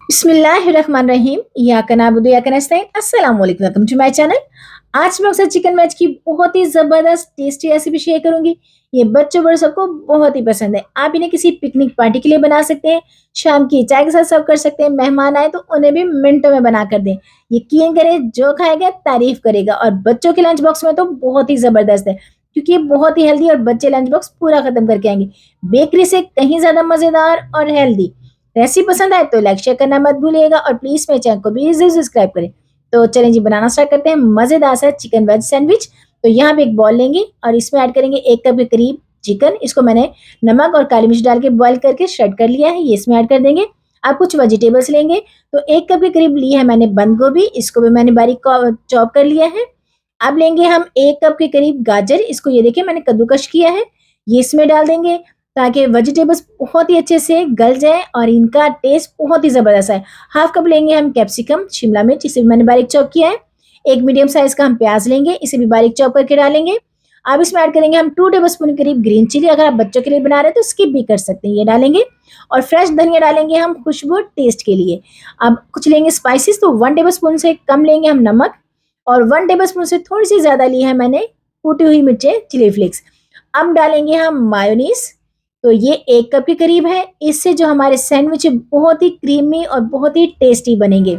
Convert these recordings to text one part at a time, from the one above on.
बिस्मिल्लाहिर्रहमानिर्रहीम। इय्याका नअबुदु व इय्याका नस्तईन। अस्सलाम वालेकुम, वेलकम टू माय चैनल। आज मैं आपके साथ चिकन वेज की बहुत ही ज़बरदस्त टेस्टी रेसिपी शेयर करूँगी। ये बच्चों बड़ों सबको बहुत ही पसंद है। आप इन्हें किसी पिकनिक पार्टी के लिए बना सकते हैं, शाम की चाय के साथ सर्व कर सकते हैं, मेहमान आए तो उन्हें भी मिनटों में बना कर दें। यकीन करें, जो खाएगा तारीफ़ करेगा और बच्चों के लंच बॉक्स में तो बहुत ही ज़बरदस्त है, क्योंकि ये बहुत ही हेल्दी और बच्चे लंच बॉक्स पूरा खत्म करके आएँगे। बेकरी से कहीं ज़्यादा मज़ेदार और हेल्दी। रेसिपी पसंद आए तो लाइक शेयर करना मत भूलिएगा और प्लीज़ मेरे चैनल को भी ज़रूर सब्सक्राइब करें। तो चलें जी, बनाना स्टार्ट करते हैं मज़ेदार सा चिकन वेज सैंडविच। तो यहाँ पे एक बॉल लेंगे और इसमें ऐड करेंगे 1 कप के करीब चिकन। इसको मैंने नमक और काली मिर्च डाल के बॉयल करके श्रेड कर लिया है, ये इसमें ऐड कर देंगे। आप कुछ वेजिटेबल्स लेंगे, तो 1 कप के करीब ली है मैंने बंद गोभी, इसको भी मैंने बारीक चॉप कर लिया है। अब लेंगे हम 1 कप के करीब गाजर, इसको ये देखिए मैंने कद्दूकश किया है, ये इसमें डाल देंगे ताकि वेजिटेबल्स बहुत ही अच्छे से गल जाएँ और इनका टेस्ट बहुत ही ज़बरदस्त है। हाफ कप लेंगे हम कैप्सिकम, शिमला मिर्च, इसे भी मैंने बारीक चॉप किया है। एक मीडियम साइज़ का हम प्याज़ लेंगे, इसे भी बारीक चॉप करके डालेंगे। अब इसमें ऐड करेंगे हम 2 टेबलस्पून के करीब ग्रीन चिली, अगर आप बच्चों के लिए बना रहे हैं तो स्किप भी कर सकते हैं, ये डालेंगे। और फ्रेश धनिया डालेंगे हम खुशबू टेस्ट के लिए। अब कुछ लेंगे स्पाइसेस, तो 1 टेबलस्पून से कम लेंगे हम नमक और 1 टेबलस्पून से थोड़ी-सी ज़्यादा ली है मैंने कूटी हुई मिर्चें, चिली फ्लेक्स। अब डालेंगे हम मायोनीज़, तो ये 1 कप के करीब है। इससे जो हमारे सैंडविच है बहुत ही क्रीमी और बहुत ही टेस्टी बनेंगे।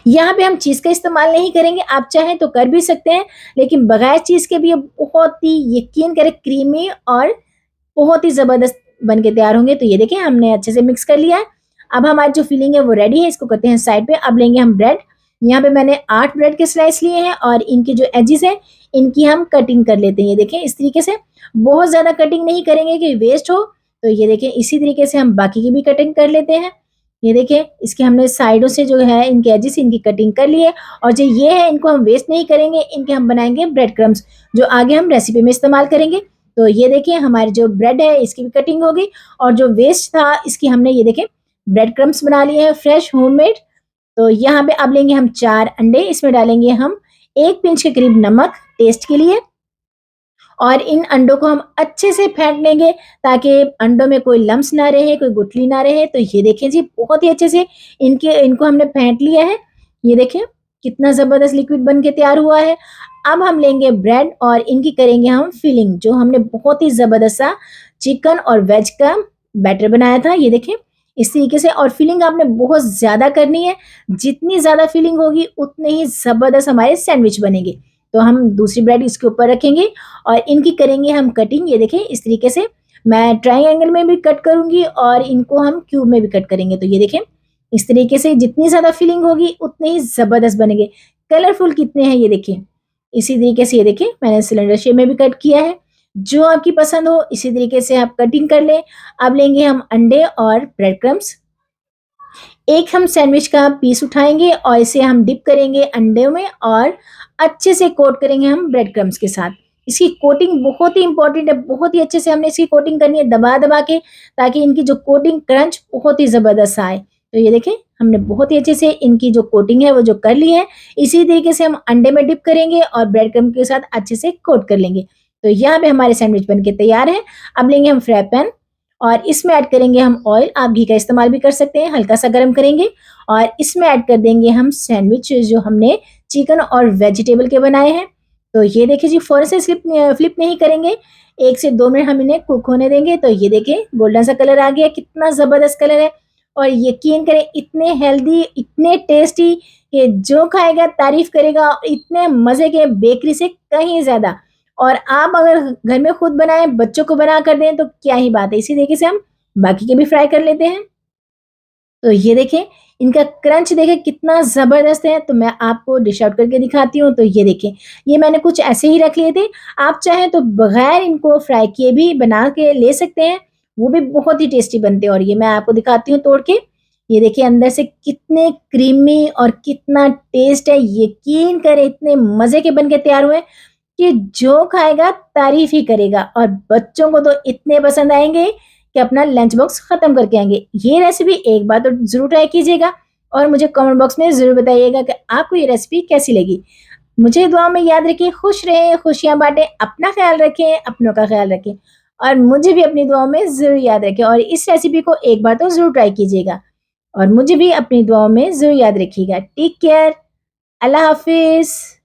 यहाँ पे हम चीज़ का इस्तेमाल नहीं करेंगे, आप चाहें तो कर भी सकते हैं, लेकिन बगैर चीज़ के भी ये बहुत ही यकीन करें क्रीमी और बहुत ही ज़बरदस्त बन के तैयार होंगे। तो ये देखिए हमने अच्छे से मिक्स कर लिया है। अब हमारी जो फिलिंग है वो रेडी है, इसको करते हैं साइड पे। अब लेंगे हम ब्रेड, यहाँ पे मैंने 8 ब्रेड के स्लाइस लिए हैं और इनके जो एजेस हैं, इनकी हम कटिंग कर लेते हैं। ये देखें इस तरीके से, बहुत ज़्यादा कटिंग नहीं करेंगे कि वेस्ट हो। तो ये देखें इसी तरीके से हम बाकी की भी कटिंग कर लेते हैं। ये देखें इसके हमने साइडों से जो है इनके एजेस, इनकी कटिंग कर ली है और जो ये है इनको हम वेस्ट नहीं करेंगे, इनके हम बनाएँगे ब्रेड क्रम्ब्स, जो आगे हम रेसिपी में इस्तेमाल करेंगे। तो ये देखिए हमारी जो ब्रेड है इसकी भी कटिंग हो गई और जो वेस्ट था इसकी हमने ये देखें ब्रेड क्रम्ब्स बना लिए हैं फ्रेश होममेड। तो यहाँ पे अब लेंगे हम 4 अंडे, इसमें डालेंगे हम 1 पिंच के करीब नमक टेस्ट के लिए और इन अंडों को हम अच्छे से फेंट लेंगे ताकि अंडों में कोई लम्स ना रहे, कोई गुठली ना रहे। तो ये देखें जी बहुत ही अच्छे से इनको हमने फेंट लिया है। ये देखें कितना ज़बरदस्त लिक्विड बन के तैयार हुआ है। अब हम लेंगे ब्रेड और इनकी करेंगे हम फिलिंग, जो हमने बहुत ही ज़बरदस्त सा चिकन और वेज का बैटर बनाया था। ये देखें इस तरीके से, और फिलिंग आपने बहुत ज़्यादा करनी है, जितनी ज़्यादा फिलिंग होगी उतने ही ज़बरदस्त हमारे सैंडविच बनेंगे। तो हम दूसरी ब्रेड इसके ऊपर रखेंगे और इनकी करेंगे हम कटिंग। ये देखें इस तरीके से मैं ट्रायंगल में भी कट करूँगी और इनको हम क्यूब में भी कट करेंगे। तो ये देखें इस तरीके से जितनी ज़्यादा फिलिंग होगी उतने ही ज़बरदस्त बनेंगे। कलरफुल कितने हैं ये देखिए। इसी तरीके से ये देखिए मैंने सिलेंडर शेप में भी कट किया है। जो आपकी पसंद हो इसी तरीके से आप कटिंग कर लें। अब लेंगे हम अंडे और ब्रेड क्रम्ब्स, एक हम सैंडविच का पीस उठाएँगे और इसे हम डिप करेंगे अंडे में और अच्छे से कोट करेंगे हम ब्रेड क्रम्ब्स के साथ। इसकी कोटिंग बहुत ही इम्पोर्टेंट है, बहुत ही अच्छे से हमने इसकी कोटिंग करनी है दबा-दबा के, ताकि इनकी जो कोटिंग क्रंच बहुत ही ज़बरदस्त आए। तो ये देखें हमने बहुत ही अच्छे से इनकी जो कोटिंग है वो जो कर ली है। इसी तरीके से हम अंडे में डिप करेंगे और ब्रेड क्रम्ब के साथ अच्छे से कोट कर लेंगे। तो यहाँ पे हमारे सैंडविच बन के तैयार है। अब लेंगे हम फ्राई पैन और इसमें ऐड करेंगे हम ऑयल, आप घी का इस्तेमाल भी कर सकते हैं, हल्का सा गरम करेंगे और इसमें ऐड कर देंगे हम सैंडविच जो हमने चिकन और वेजिटेबल के बनाए हैं। तो ये देखिए जी फ़ौरन से फ्लिप नहीं करेंगे, 1 से 2 मिनट हम इन्हें कुक होने देंगे। तो ये देखिए गोल्डन सा कलर आ गया, कितना ज़बरदस्त कलर है और यकीन करें इतने हेल्दी, इतने टेस्टी कि जो खाएगा तारीफ़ करेगा, और इतने मज़े के बेकरी से कहीं ज़्यादा। और आप अगर घर में खुद बनाएँ, बच्चों को बना कर दें तो क्या ही बात है। इसी तरीके से हम बाकी के भी फ्राई कर लेते हैं। तो ये देखें, इनका क्रंच देखें कितना ज़बरदस्त है। तो मैं आपको डिश आउट करके दिखाती हूँ। तो ये देखें, ये मैंने कुछ ऐसे ही रख लिए थे। आप चाहें तो बगैर इनको फ्राई किए भी बना के ले सकते हैं, वो भी बहुत ही टेस्टी बनते हैं। और ये मैं आपको दिखाती हूँ तोड़ के। ये देखिए अंदर से कितने क्रीमी और कितना टेस्ट है, यकीन करें इतने मज़े के बन के तैयार हुए हैं कि जो खाएगा तारीफ़ ही करेगा और बच्चों को तो इतने पसंद आएँगे कि अपना लंच बॉक्स खत्म करके आएँगे। ये रेसिपी एक बार तो ज़रूर ट्राई कीजिएगा और मुझे कमेंट बॉक्स में ज़रूर बताइएगा कि आपको ये रेसिपी कैसी लगी। मुझे दुआ में याद रखिए, खुश रहें, खुशियाँ बाँटें, अपना ख़्याल रखें, अपनों का ख़्याल रखें और मुझे भी अपनी दुआओं में ज़रूर याद रखें और इस रेसिपी को एक बार तो ज़रूर ट्राई कीजिएगा। और मुझे भी अपनी दुआओं में ज़रूर याद रखिएगा। Take care. अल्लाह हाफ़िज़।